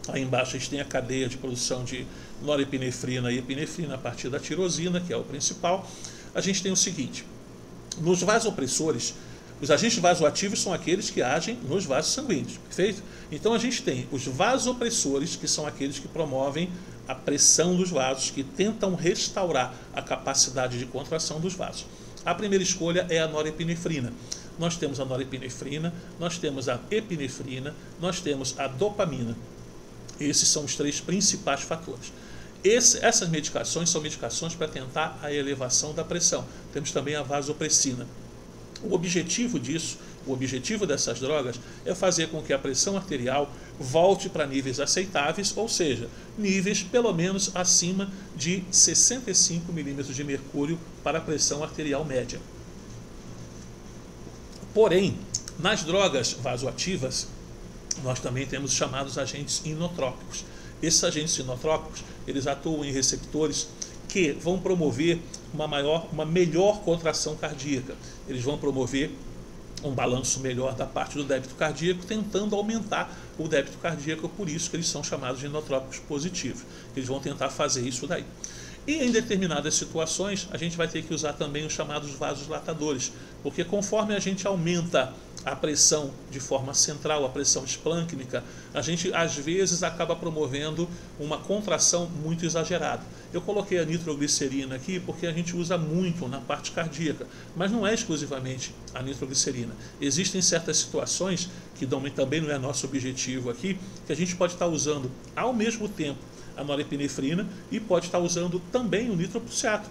aí embaixo a gente tem a cadeia de produção de norepinefrina e epinefrina a partir da tirosina, que é o principal. A gente tem o seguinte: nos vasopressores, os agentes vasoativos são aqueles que agem nos vasos sanguíneos, perfeito? Então a gente tem os vasopressores, que são aqueles que promovem a pressão dos vasos, que tentam restaurar a capacidade de contração dos vasos. A primeira escolha é a norepinefrina. Nós temos a norepinefrina, nós temos a epinefrina, nós temos a dopamina. Esses são os três principais fatores. Essas medicações são medicações para tentar a elevação da pressão. Temos também a vasopressina. O objetivo disso, o objetivo dessas drogas é fazer com que a pressão arterial volte para níveis aceitáveis, ou seja, níveis pelo menos acima de 65 milímetros de mercúrio para a pressão arterial média. Porém, nas drogas vasoativas, nós também temos os chamados agentes inotrópicos. Esses agentes inotrópicos, eles atuam em receptores que vão promover uma melhor contração cardíaca. Eles vão promover um balanço melhor da parte do débito cardíaco, tentando aumentar o débito cardíaco, por isso que eles são chamados de inotrópicos positivos. Eles vão tentar fazer isso daí. E em determinadas situações, a gente vai ter que usar também os chamados vasodilatadores, porque conforme a gente aumenta a pressão de forma central, a pressão esplâncnica, a gente às vezes acaba promovendo uma contração muito exagerada. Eu coloquei a nitroglicerina aqui porque a gente usa muito na parte cardíaca, mas não é exclusivamente a nitroglicerina. Existem certas situações, que também não é nosso objetivo aqui, que a gente pode estar usando ao mesmo tempo a norepinefrina e pode estar usando também o nitroprussiato.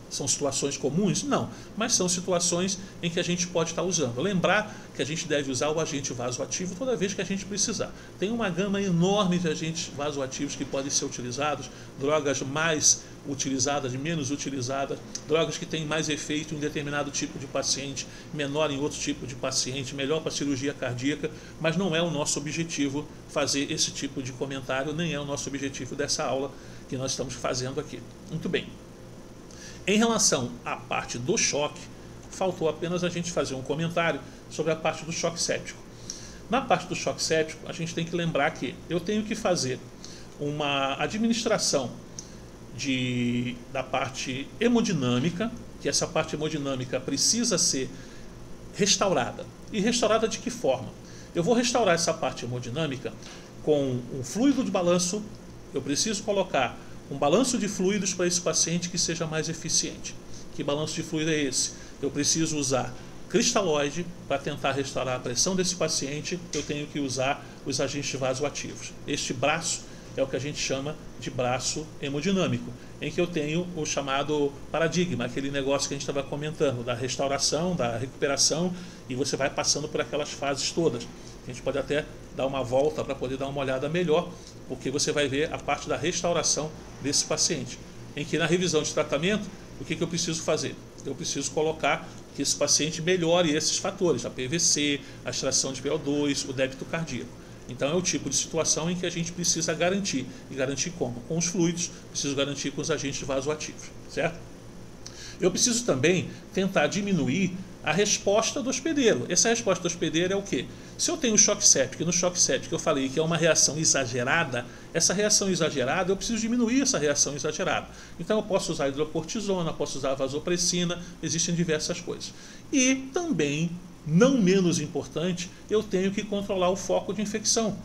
São situações comuns? Não, mas são situações em que a gente pode estar usando. Lembrar que a gente deve usar o agente vasoativo toda vez que a gente precisar. Tem uma gama enorme de agentes vasoativos que podem ser utilizados, drogas mais utilizadas, menos utilizadas, drogas que têm mais efeito em determinado tipo de paciente, menor em outro tipo de paciente, melhor para cirurgia cardíaca, mas não é o nosso objetivo fazer esse tipo de comentário, nem é o nosso objetivo dessa aula que nós estamos fazendo aqui. Muito bem. Em relação à parte do choque, faltou apenas a gente fazer um comentário sobre a parte do choque séptico. Na parte do choque séptico, a gente tem que lembrar que eu tenho que fazer uma administração da parte hemodinâmica, que essa parte hemodinâmica precisa ser restaurada. E restaurada de que forma? Eu vou restaurar essa parte hemodinâmica com um fluido de balanço. Eu preciso colocar um balanço de fluidos para esse paciente que seja mais eficiente. Que balanço de fluido é esse? Eu preciso usar cristalóide para tentar restaurar a pressão desse paciente. Eu tenho que usar os agentes vasoativos. Este braço é o que a gente chama de braço hemodinâmico, em que eu tenho o chamado paradigma, aquele negócio que a gente estava comentando, da restauração, da recuperação, e você vai passando por aquelas fases todas. A gente pode até dar uma volta para poder dar uma olhada melhor, porque você vai ver a parte da restauração desse paciente, em que na revisão de tratamento, o que eu preciso fazer? Eu preciso colocar que esse paciente melhore esses fatores, a PVC, a extração de PO2, o débito cardíaco. Então é o tipo de situação em que a gente precisa garantir. E garantir como? Com os fluidos, preciso garantir com os agentes vasoativos, certo? Eu preciso também tentar diminuir a resposta do hospedeiro. Essa resposta do hospedeiro é o quê? Se eu tenho choque séptico, e no choque séptico eu falei que é uma reação exagerada, essa reação exagerada, eu preciso diminuir essa reação exagerada. Então eu posso usar hidrocortisona, posso usar vasopressina, existem diversas coisas. E também, não menos importante, eu tenho que controlar o foco de infecção.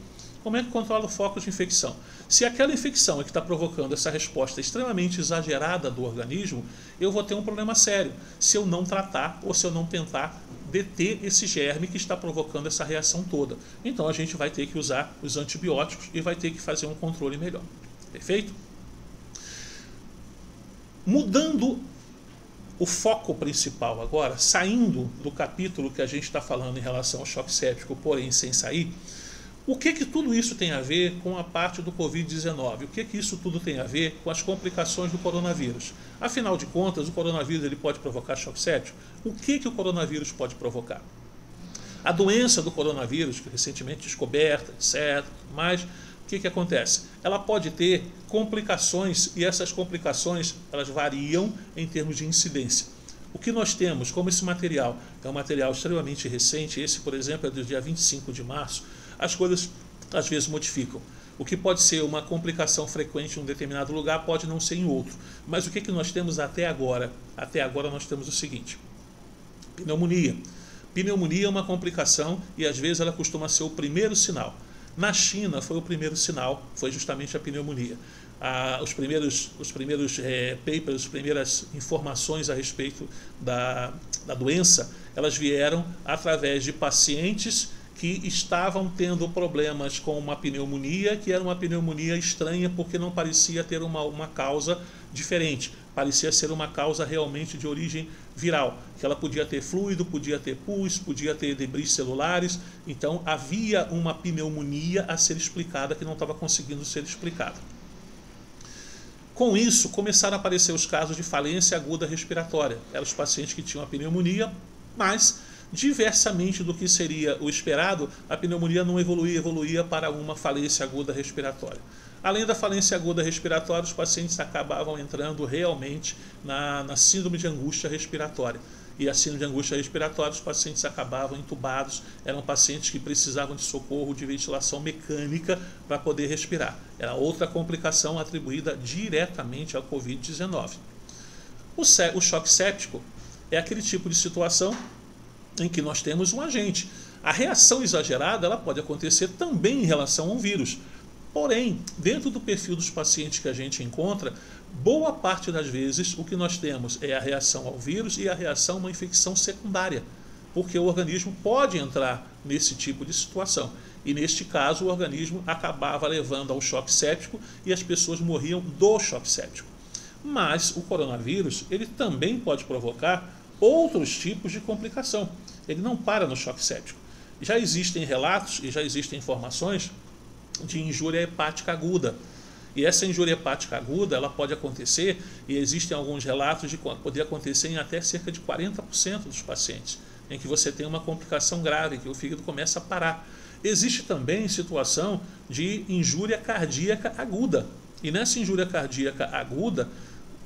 Como é que controla o foco de infecção? Se aquela infecção é que está provocando essa resposta extremamente exagerada do organismo, eu vou ter um problema sério se eu não tratar ou se eu não tentar deter esse germe que está provocando essa reação toda. Então a gente vai ter que usar os antibióticos e vai ter que fazer um controle melhor. Perfeito? Mudando o foco principal agora, saindo do capítulo que a gente está falando em relação ao choque séptico, porém sem sair, O que tudo isso tem a ver com a parte do Covid-19? O que isso tudo tem a ver com as complicações do coronavírus? Afinal de contas, o coronavírus ele pode provocar choque séptico? O que o coronavírus pode provocar? A doença do coronavírus, que recentemente descoberta, etc., mas o que acontece? Ela pode ter complicações e essas complicações elas variam em termos de incidência. O que nós temos, como esse material é um material extremamente recente, esse, por exemplo, é do dia 25 de março, as coisas às vezes modificam. O que pode ser uma complicação frequente em um determinado lugar pode não ser em outro. Mas o que nós temos até agora? Até agora nós temos o seguinte: pneumonia. Pneumonia é uma complicação e às vezes ela costuma ser o primeiro sinal. Na China foi o primeiro sinal, foi justamente a pneumonia. Os primeiros papers, as primeiras informações a respeito da doença, elas vieram através de pacientes que estavam tendo problemas com uma pneumonia, que era uma pneumonia estranha porque não parecia ter uma causa diferente. Parecia ser uma causa realmente de origem viral, que ela podia ter fluido, podia ter pus, podia ter debris celulares. Então havia uma pneumonia a ser explicada que não estava conseguindo ser explicada. Com isso, começaram a aparecer os casos de falência aguda respiratória. Eram os pacientes que tinham a pneumonia, mas diversamente do que seria o esperado, a pneumonia não evoluía para uma falência aguda respiratória. Além da falência aguda respiratória, os pacientes acabavam entrando realmente na síndrome de angústia respiratória. E a síndrome de angústia respiratória, os pacientes acabavam entubados, eram pacientes que precisavam de socorro de ventilação mecânica para poder respirar. Era outra complicação atribuída diretamente ao Covid-19. O choque séptico é aquele tipo de situação em que nós temos um agente. A reação exagerada ela pode acontecer também em relação a um vírus. Porém, dentro do perfil dos pacientes que a gente encontra, boa parte das vezes o que nós temos é a reação ao vírus e a reação a uma infecção secundária, porque o organismo pode entrar nesse tipo de situação. E neste caso o organismo acabava levando ao choque séptico e as pessoas morriam do choque séptico. Mas o coronavírus ele também pode provocar outros tipos de complicação. Ele não para no choque séptico. Já existem relatos e já existem informações de injúria hepática aguda. E essa injúria hepática aguda ela pode acontecer, e existem alguns relatos de que poderia acontecer em até cerca de 40% dos pacientes, em que você tem uma complicação grave, que o fígado começa a parar. Existe também situação de injúria cardíaca aguda. E nessa injúria cardíaca aguda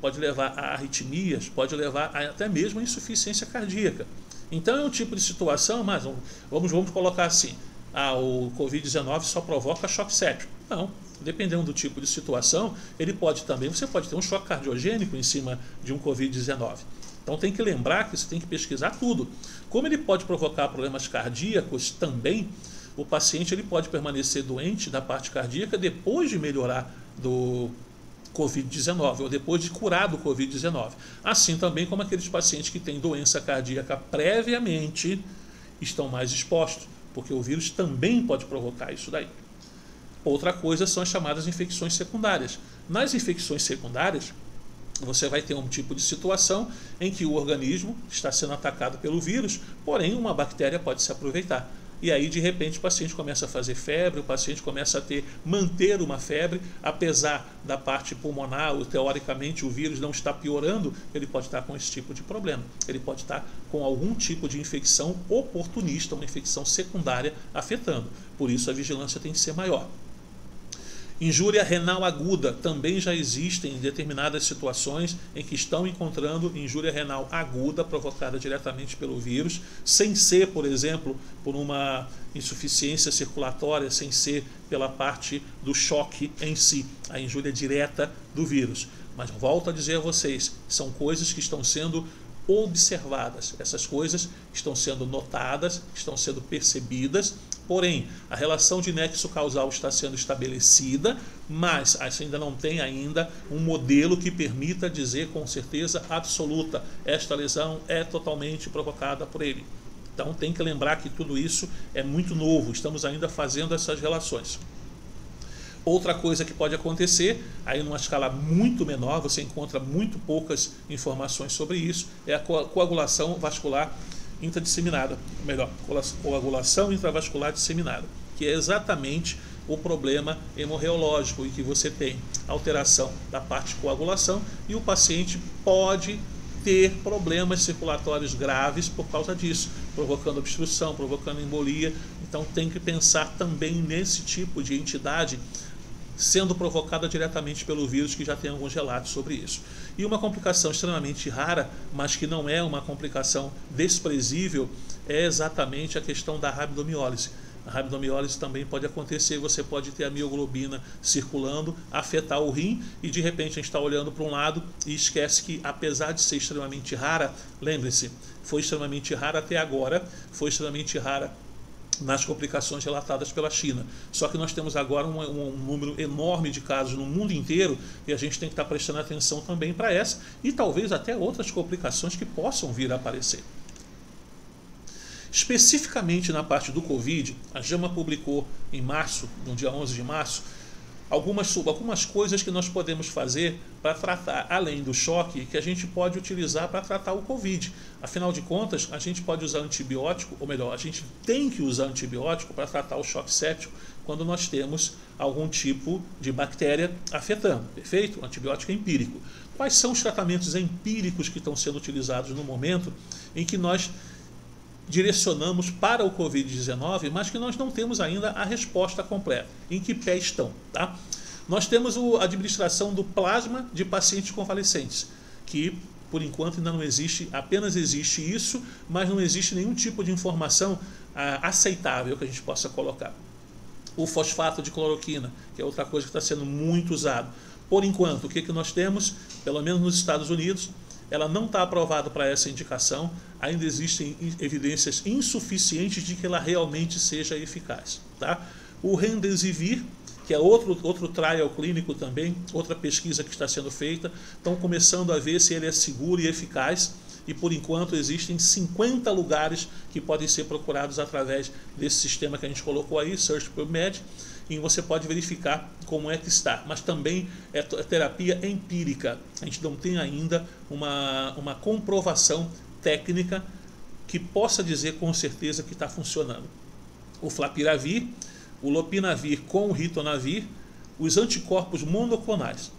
pode levar a arritmias, pode levar a até mesmo a insuficiência cardíaca. Então é um tipo de situação, mas vamos colocar assim, o Covid-19 só provoca choque séptico. Não, dependendo do tipo de situação, você pode ter um choque cardiogênico em cima de um Covid-19. Então tem que lembrar que você tem que pesquisar tudo. Como ele pode provocar problemas cardíacos também, o paciente ele pode permanecer doente da parte cardíaca depois de melhorar do Covid-19 ou depois de curar do Covid-19. Assim também como aqueles pacientes que têm doença cardíaca previamente estão mais expostos, porque o vírus também pode provocar isso daí. Outra coisa são as chamadas infecções secundárias. Nas infecções secundárias, você vai ter um tipo de situação em que o organismo está sendo atacado pelo vírus, porém uma bactéria pode se aproveitar. E aí, de repente, o paciente começa a fazer febre, o paciente começa a manter uma febre, apesar da parte pulmonar, teoricamente o vírus não está piorando, ele pode estar com esse tipo de problema. Ele pode estar com algum tipo de infecção oportunista, uma infecção secundária afetando. Por isso a vigilância tem que ser maior. Injúria renal aguda também já existem em determinadas situações em que estão encontrando injúria renal aguda provocada diretamente pelo vírus, sem ser, por exemplo, por uma insuficiência circulatória, sem ser pela parte do choque em si, a injúria direta do vírus. Mas volto a dizer a vocês, são coisas que estão sendo observadas, essas coisas estão sendo notadas, estão sendo percebidas. Porém, a relação de nexo causal está sendo estabelecida, mas ainda não tem um modelo que permita dizer com certeza absoluta esta lesão é totalmente provocada por ele. Então tem que lembrar que tudo isso é muito novo, estamos ainda fazendo essas relações. Outra coisa que pode acontecer, aí numa escala muito menor, você encontra muito poucas informações sobre isso, é a coagulação vascular intradisseminada, melhor, coagulação intravascular disseminada. que é exatamente o problema hemorreológico, em que você tem alteração da parte de coagulação e o paciente pode ter problemas circulatórios graves por causa disso, provocando obstrução, provocando embolia. Então tem que pensar também nesse tipo de entidade sendo provocada diretamente pelo vírus, que já tem alguns relatos sobre isso. E uma complicação extremamente rara, mas que não é uma complicação desprezível, é exatamente a questão da rabdomiólise. A rabdomiólise também pode acontecer, você pode ter a mioglobina circulando, afetar o rim e de repente a gente está olhando para um lado e esquece que, apesar de ser extremamente rara, lembre-se, foi extremamente rara até agora, foi extremamente rara nas complicações relatadas pela China. Só que nós temos agora um número enorme de casos no mundo inteiro e a gente tem que estar prestando atenção também para essa e talvez até outras complicações que possam vir a aparecer. Especificamente na parte do Covid, a JAMA publicou em março, no dia 11 de março, algumas coisas que nós podemos fazer para tratar, além do choque, que a gente pode utilizar para tratar o Covid. Afinal de contas, a gente pode usar antibiótico, ou melhor, a gente tem que usar antibiótico para tratar o choque séptico quando nós temos algum tipo de bactéria afetando, perfeito? O antibiótico é empírico. Quais são os tratamentos empíricos que estão sendo utilizados no momento em que nós direcionamos para o Covid-19, mas que nós não temos ainda a resposta completa? Em que pé estão? Tá? Nós temos a administração do plasma de pacientes convalescentes, que por enquanto ainda não existe, apenas existe isso, mas não existe nenhum tipo de informação aceitável que a gente possa colocar. O fosfato de cloroquina, que é outra coisa que está sendo muito usado. Por enquanto, o que nós temos, pelo menos nos Estados Unidos, ela não está aprovada para essa indicação, ainda existem evidências insuficientes de que ela realmente seja eficaz. Tá? O Remdesivir, que é outro trial clínico também, outra pesquisa que está sendo feita, estão começando a ver se ele é seguro e eficaz, e por enquanto existem 50 lugares que podem ser procurados através desse sistema que a gente colocou aí, SearchPubMed, e você pode verificar como é que está, mas também é terapia empírica. A gente não tem ainda uma comprovação técnica que possa dizer com certeza que está funcionando. O Flapiravir, o Lopinavir com o Ritonavir, os anticorpos monoclonais,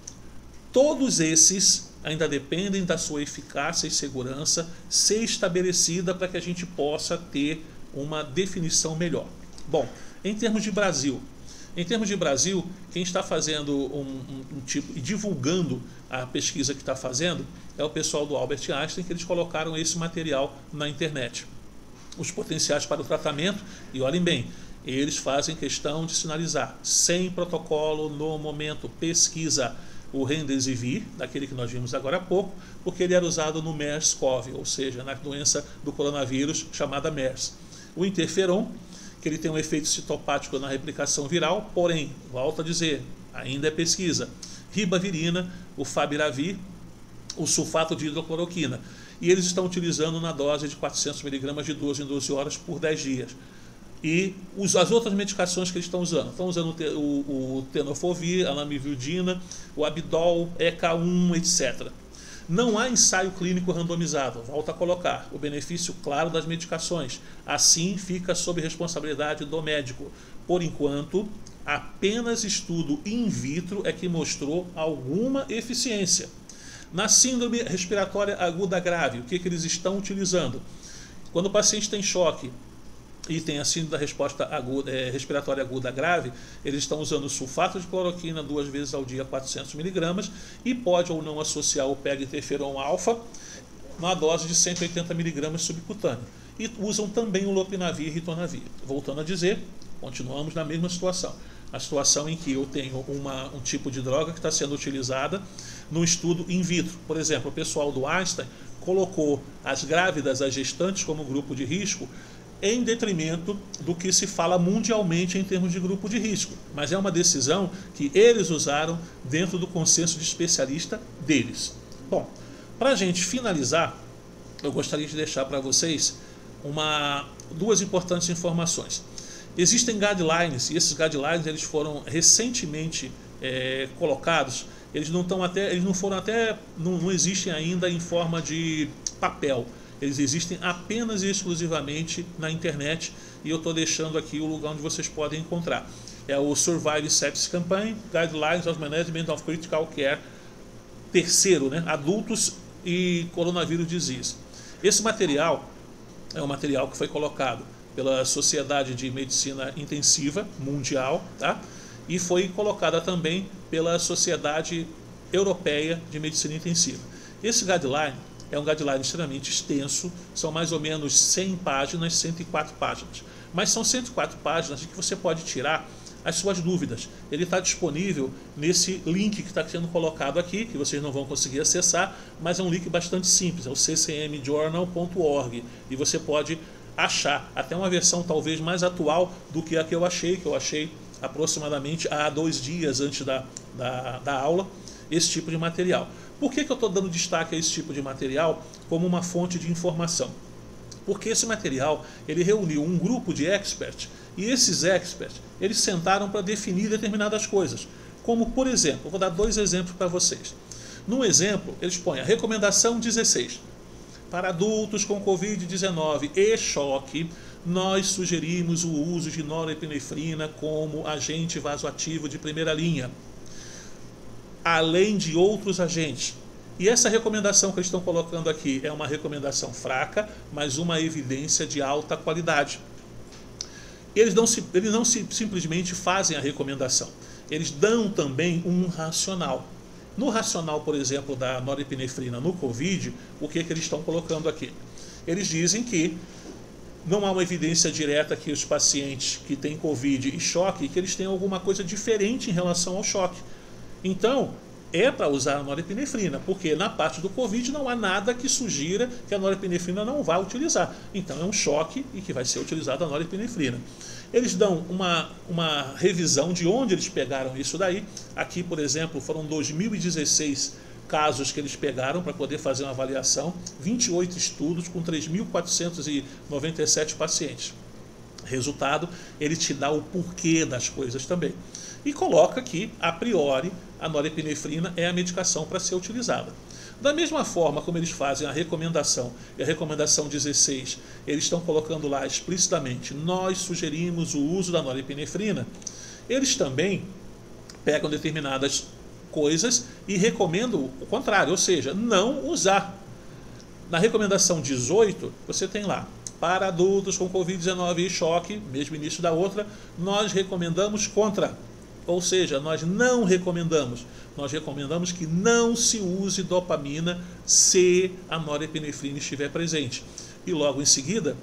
todos esses ainda dependem da sua eficácia e segurança ser estabelecida para que a gente possa ter uma definição melhor. Bom, em termos de Brasil, quem está fazendo um tipo e divulgando a pesquisa que está fazendo é o pessoal do Albert Einstein, que eles colocaram esse material na internet. Os potenciais para o tratamento, e olhem bem, eles fazem questão de sinalizar, sem protocolo no momento, pesquisa o Remdesivir, daquele que nós vimos agora há pouco, porque ele era usado no MERS-CoV, ou seja, na doença do coronavírus chamada MERS. O interferon, que ele tem um efeito citopático na replicação viral, porém, volto a dizer, ainda é pesquisa. Ribavirina, o Favipiravir, o sulfato de hidrocloroquina. E eles estão utilizando na dose de 400 mg de 12 em 12 horas por 10 dias. E as outras medicações que eles estão usando o tenofovir, a lamivudina, o Abidol, EK1, etc. Não há ensaio clínico randomizado, volto a colocar, o benefício claro das medicações, assim fica sob responsabilidade do médico. Por enquanto, apenas estudo in vitro é que mostrou alguma eficiência. Na síndrome respiratória aguda grave, o que eles estão utilizando? Quando o paciente tem choque e tem a síndrome da resposta aguda, respiratória aguda grave, eles estão usando sulfato de cloroquina 2 vezes ao dia, 400 mg, e pode ou não associar o PEG-interferon alfa na dose de 180 mg subcutâneo. E usam também o Lopinavir e Ritonavir. Voltando a dizer, continuamos na mesma situação. A situação em que eu tenho um tipo de droga que está sendo utilizada no estudo in vitro. Por exemplo, o pessoal do Einstein colocou as grávidas, as gestantes, como grupo de risco, em detrimento do que se fala mundialmente em termos de grupo de risco. Mas é uma decisão que eles usaram dentro do consenso de especialista deles. Bom, para a gente finalizar, eu gostaria de deixar para vocês duas importantes informações. Existem guidelines, e esses guidelines eles foram recentemente colocados, não existem ainda em forma de papel. Eles existem apenas e exclusivamente na internet e eu estou deixando aqui o lugar onde vocês podem encontrar. É o Survive Sepsis Campaign, Guidelines of Management of Critical Care, terceiro, né? Adultos e Coronavírus Disease. Esse material é um material que foi colocado pela Sociedade de Medicina Intensiva Mundial, tá? E foi colocada também pela Sociedade Europeia de Medicina Intensiva. Esse guideline é um guideline extremamente extenso, são mais ou menos 100 páginas, 104 páginas. Mas são 104 páginas de que você pode tirar as suas dúvidas. Ele está disponível nesse link que está sendo colocado aqui, que vocês não vão conseguir acessar, mas é um link bastante simples, é o ccmjournal.org, e você pode achar até uma versão talvez mais atual do que a que eu achei aproximadamente há 2 dias antes da aula, esse tipo de material. Por que eu estou dando destaque a esse tipo de material como uma fonte de informação? Porque esse material ele reuniu um grupo de experts, e esses experts eles sentaram para definir determinadas coisas. Como, por exemplo, eu vou dar 2 exemplos para vocês. Num exemplo, eles põem a recomendação 16. Para adultos com Covid-19 e choque, nós sugerimos o uso de norepinefrina como agente vasoativo de primeira linha, além de outros agentes. E essa recomendação que eles estão colocando aqui é uma recomendação fraca, mas uma evidência de alta qualidade. Eles não simplesmente fazem a recomendação, eles dão também um racional. No racional, por exemplo, da norepinefrina no Covid, o que eles estão colocando aqui? Eles dizem que não há uma evidência direta que os pacientes que têm Covid e choque, que eles têm alguma coisa diferente em relação ao choque. Então, é para usar a norepinefrina, porque na parte do Covid não há nada que sugira que a norepinefrina não vai utilizar. Então é um choque e que vai ser utilizada a norepinefrina. Eles dão uma revisão de onde eles pegaram isso daí. Aqui, por exemplo, foram 2016 casos que eles pegaram para poder fazer uma avaliação, 28 estudos com 3.497 pacientes. Resultado, ele te dá o porquê das coisas também. E coloca que, a priori, a norepinefrina é a medicação para ser utilizada. Da mesma forma como eles fazem a recomendação, e a recomendação 16, eles estão colocando lá explicitamente, nós sugerimos o uso da norepinefrina, eles também pegam determinadas coisas e recomendam o contrário, ou seja, não usar. Na recomendação 18, você tem lá, para adultos com Covid-19 e choque, mesmo início da outra, nós recomendamos contra. Ou seja, nós não recomendamos. Nós recomendamos que não se use dopamina se a norepinefrina estiver presente. E logo em seguida,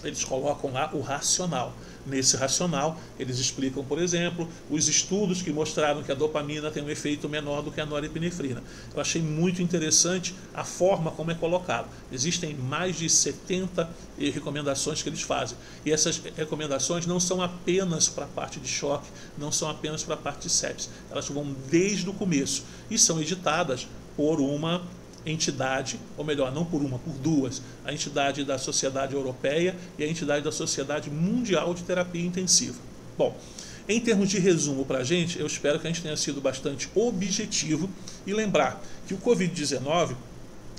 eles colocam lá o racional. Nesse racional, eles explicam, por exemplo, os estudos que mostraram que a dopamina tem um efeito menor do que a norepinefrina. Eu achei muito interessante a forma como é colocado. Existem mais de 70 recomendações que eles fazem. E essas recomendações não são apenas para a parte de choque, não são apenas para a parte de sepsis. Elas vão desde o começo e são editadas por uma entidade, ou melhor, não por uma, por duas, a entidade da Sociedade Europeia e a entidade da Sociedade Mundial de Terapia Intensiva. Bom, em termos de resumo para a gente, eu espero que a gente tenha sido bastante objetivo e lembrar que o Covid-19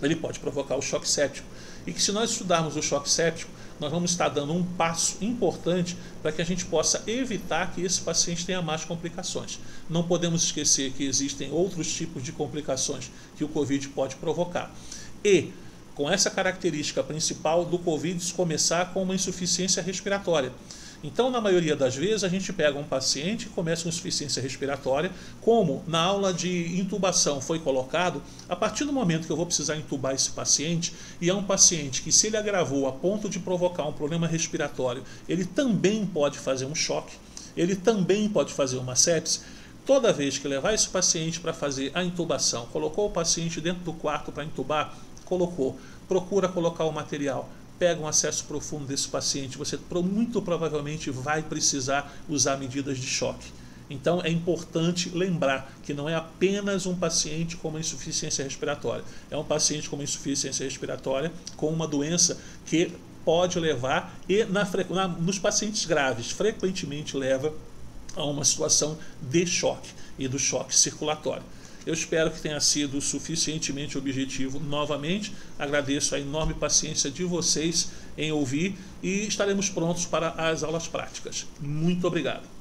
ele pode provocar o choque séptico e que se nós estudarmos o choque séptico, nós vamos estar dando um passo importante para que a gente possa evitar que esse paciente tenha mais complicações. Não podemos esquecer que existem outros tipos de complicações que o Covid pode provocar. E, com essa característica principal do Covid começar com uma insuficiência respiratória. Então, na maioria das vezes, a gente pega um paciente que começa com insuficiência respiratória, como na aula de intubação foi colocado, a partir do momento que eu vou precisar intubar esse paciente, e é um paciente que se ele agravou a ponto de provocar um problema respiratório, ele também pode fazer um choque, ele também pode fazer uma sepse. Toda vez que levar esse paciente para fazer a intubação, colocou o paciente dentro do quarto para intubar, procura colocar o material, pega um acesso profundo desse paciente, você muito provavelmente vai precisar usar medidas de choque. Então é importante lembrar que não é apenas um paciente com uma insuficiência respiratória, é um paciente com uma insuficiência respiratória com uma doença que pode levar, e nos pacientes graves, frequentemente leva a uma situação de choque e do choque circulatório. Eu espero que tenha sido suficientemente objetivo. Novamente, agradeço a enorme paciência de vocês em ouvir e estaremos prontos para as aulas práticas. Muito obrigado.